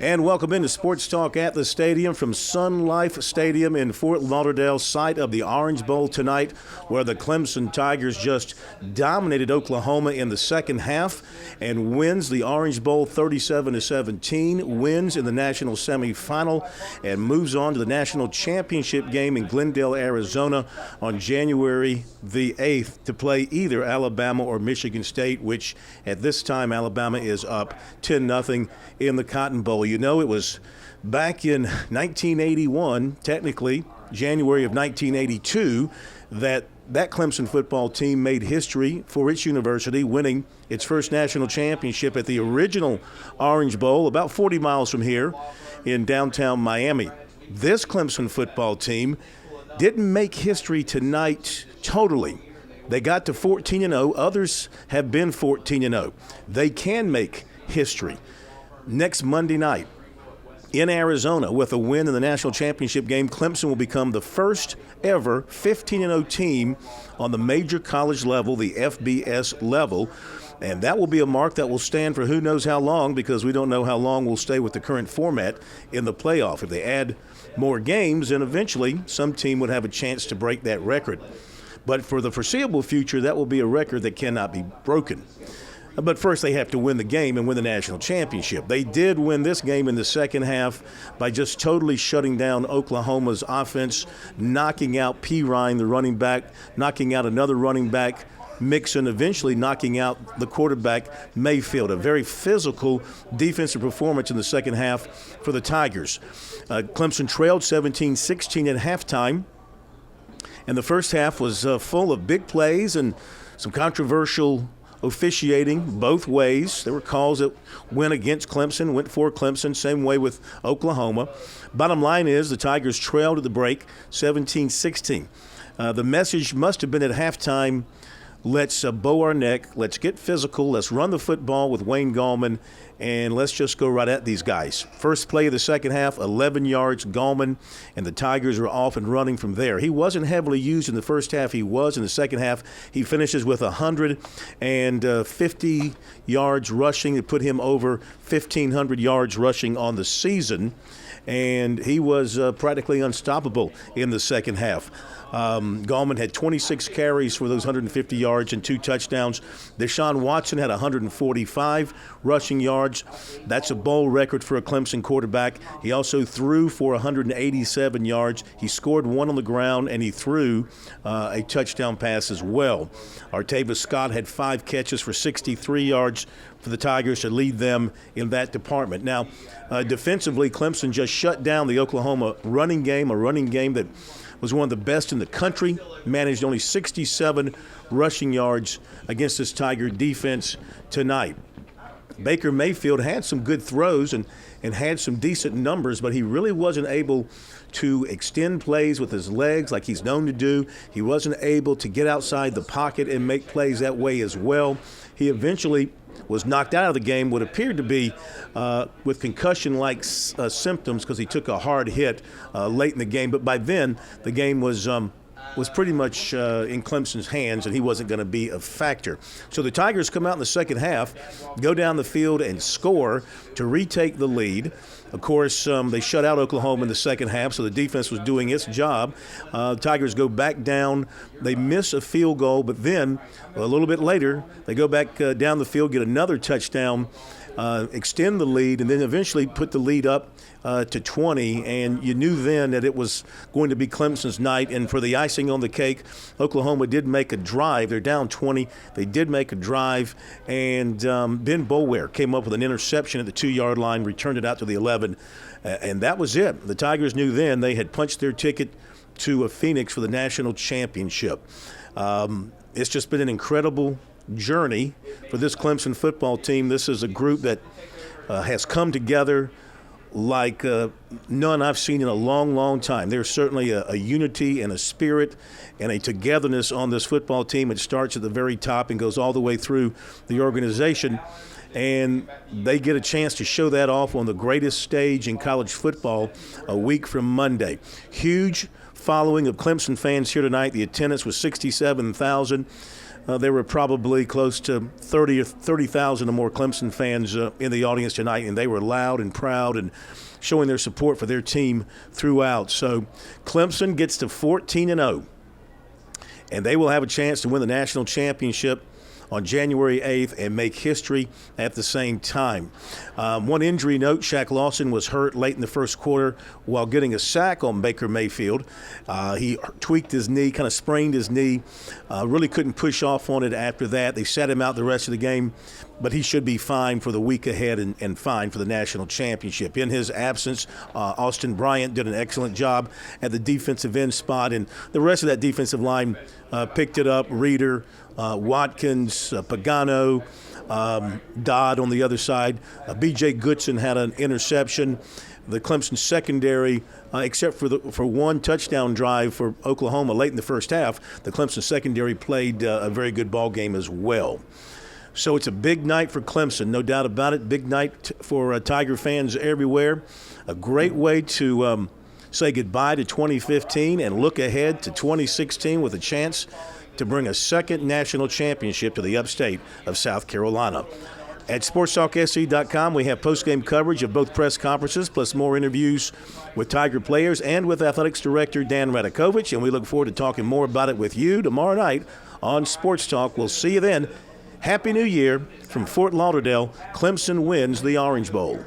And welcome into Sports Talk at the Stadium from Sun Life Stadium in Fort Lauderdale, site of the Orange Bowl tonight, where the Clemson Tigers just dominated Oklahoma in the second half and wins the Orange Bowl 37-17, wins in the national semifinal, and moves on to the national championship game in Glendale, Arizona on January the 8th to play either Alabama or Michigan State, which at this time Alabama is up 10-0 in the Cotton Bowl. You know, it was back in 1981, technically January of 1982, that Clemson football team made history for its university, winning its first national championship at the original Orange Bowl about 40 miles from here in downtown Miami. This Clemson football team didn't make history tonight totally. They got to 14-0. Others have been 14-0. They can make history. Next Monday night in Arizona, with a win in the national championship game, Clemson will become the first ever 15-0 team on the major college level, the FBS level. And that will be a mark that will stand for who knows how long, because we don't know how long we'll stay with the current format in the playoff. If they add more games, then eventually some team would have a chance to break that record. But for the foreseeable future, that will be a record that cannot be broken. But first, they have to win the game and win the national championship. They did win this game in the second half by just totally shutting down Oklahoma's offense, knocking out Pirine, the running back, knocking out another running back, Mixon, eventually knocking out the quarterback, Mayfield. A very physical defensive performance in the second half for the Tigers. Clemson trailed 17-16 at halftime, and the first half was full of big plays and some controversial officiating both ways. There were calls that went against Clemson, went for Clemson, same way with Oklahoma. Bottom line is the Tigers trailed at the break 17-16. The message must have been at halftime, let's bow our neck, let's get physical, let's run the football with Wayne Gallman, and let's just go right at these guys. First play of the second half, 11 yards, Gallman, and the Tigers were off and running from there. He wasn't heavily used in the first half. He was in the second half. He finishes with 150 yards rushing. It put him over 1,500 yards rushing on the season, and he was practically unstoppable in the second half. Gallman had 26 carries for those 150 yards and 2 touchdowns. Deshaun Watson had 145 rushing yards. That's a bowl record for a Clemson quarterback. He also threw for 187 yards. He scored 1 on the ground, and he threw a touchdown pass as well. Artavis Scott had 5 catches for 63 yards for the Tigers to lead them in that department. Now, defensively, Clemson just shut down the Oklahoma running game, a running game that was one of the best in the country, managed only 67 rushing yards against this Tiger defense tonight. Baker Mayfield had some good throws and had some decent numbers, but he really wasn't able to extend plays with his legs like he's known to do. He wasn't able to get outside the pocket and make plays that way as well. He eventually was knocked out of the game, what appeared to be with concussion-like symptoms, because he took a hard hit late in the game. But by then, the game was pretty much in Clemson's hands, and he wasn't going to be a factor. So the Tigers come out in the second half, go down the field and score to retake the lead. Of course, they shut out Oklahoma in the second half, so the defense was doing its job. Tigers go back down. They miss a field goal, but then a little bit later, they go back down the field, get another touchdown, extend the lead, and then eventually put the lead up to 20, and you knew then that it was going to be Clemson's night. And for the icing on the cake, Oklahoma did make a drive. They're down 20. They did make a drive, and Ben Boulware came up with an interception at the 2-yard line, returned it out to the 11, and that was it. The Tigers knew then they had punched their ticket to Phoenix for the national championship. It's just been an incredible journey for this Clemson football team. This is a group that has come together like none I've seen in a long, long time. There's certainly a unity and a spirit and a togetherness on this football team. It starts at the very top and goes all the way through the organization. And they get a chance to show that off on the greatest stage in college football a week from Monday. Huge following of Clemson fans here tonight. The attendance was 67,000. there were probably close to 30,000 or more Clemson fans in the audience tonight, and they were loud and proud and showing their support for their team throughout. So Clemson gets to 14-0, and they will have a chance to win the national championship on January 8th and make history at the same time. One injury note, Shaq Lawson was hurt late in the first quarter while getting a sack on Baker Mayfield. He tweaked his knee, kind of sprained his knee, really couldn't push off on it after that. They sat him out the rest of the game, but he should be fine for the week ahead and fine for the national championship. In his absence, Austin Bryant did an excellent job at the defensive end spot, and the rest of that defensive line picked it up. Reeder, Watkins, Pagano, Dodd on the other side. B.J. Goodson had an interception. The Clemson secondary, except for one touchdown drive for Oklahoma late in the first half, the Clemson secondary played a very good ball game as well. So it's a big night for Clemson, no doubt about it. Big night for Tiger fans everywhere. A great way to say goodbye to 2015 and look ahead to 2016 with a chance to bring a second national championship to the upstate of South Carolina. At SportsTalkSC.com, we have post-game coverage of both press conferences, plus more interviews with Tiger players and with Athletics Director Dan Radakovich, and we look forward to talking more about it with you tomorrow night on Sports Talk. We'll see you then. Happy New Year from Fort Lauderdale. Clemson wins the Orange Bowl.